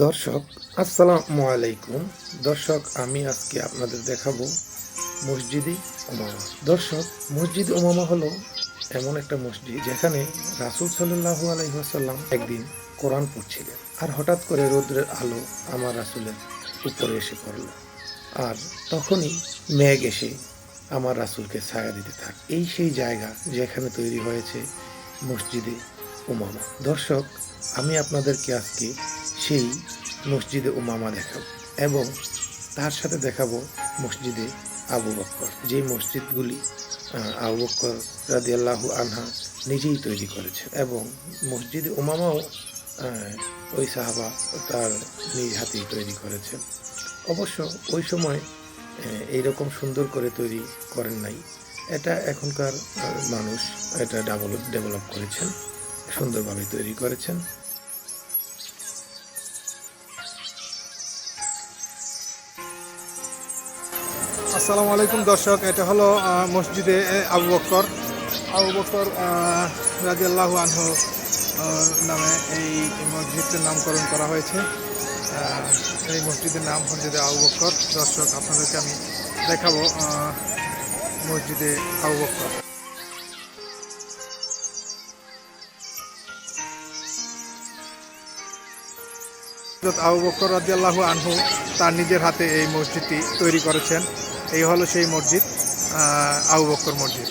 দর্শক আসসালামু আলাইকুম। দর্শক আমি আজকে আপনাদের দেখাবো মসজিদে উমামা। দর্শক মসজিদ উমামা হলো এমন একটা মসজিদ যেখানে রাসূল সাল্লাল্লাহু আলাইহি ওয়াসাল্লাম একদিন কোরআন পড়ছিলেন, আর হঠাৎ করে রৌদ্রের আলো আমার রাসূলের উপরে এসে পড়ল, আর তখনই মেঘ এসে আমার রাসূলকে ছায়া দিতে থাকে। এই সেই জায়গা যেখানে তৈরি হয়েছে মসজিদে উমামা। দর্শক আমি আপনাদেরকে আজকে সেই মসজিদে উমামা দেখাবো এবং তার সাথে দেখাবো মসজিদে আবু বকর, যে মসজিদগুলি আবু বকর রাদিয়াল্লাহু আনহা নিজেই তৈরি করেছেন, এবং মসজিদে উমামাও ওই সাহাবা তার নিজ হাতেই তৈরি করেছেন। অবশ্য ওই সময় এইরকম সুন্দর করে তৈরি করেন নাই, এটা এখনকার মানুষ এটা ডেভেলপ করেছেন, সুন্দরভাবে তৈরি করেছেন। আসসালামু আলাইকুম দর্শক, এটা হলো মসজিদে আবু বকর। আবু বকর রাদিয়াল্লাহু আনহু নামে এই মসজিদটির নামকরণ করা হয়েছে। এই মসজিদের নাম মসজিদে আবু বকর। দর্শক আপনাদেরকে আমি দেখাবো মসজিদে আবু বকর। আবু বকর রাদিয়াল্লাহু আনহু তার নিজের হাতে এই মসজিদটি তৈরি করেছেন। এই হলো সেই মসজিদ, আবু বকর মসজিদ।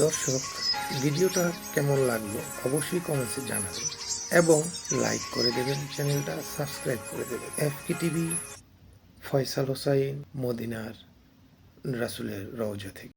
দর্শক ভিডিওটা কেমন লাগলো অবশ্যই কমেন্টসে জানাবেন এবং লাইক করে দেবেন, চ্যানেলটা সাবস্ক্রাইব করে দেবেন। এফকে টিভি, ফয়সাল হোসাইন, মদিনার রাসূলের রওজা থেকে।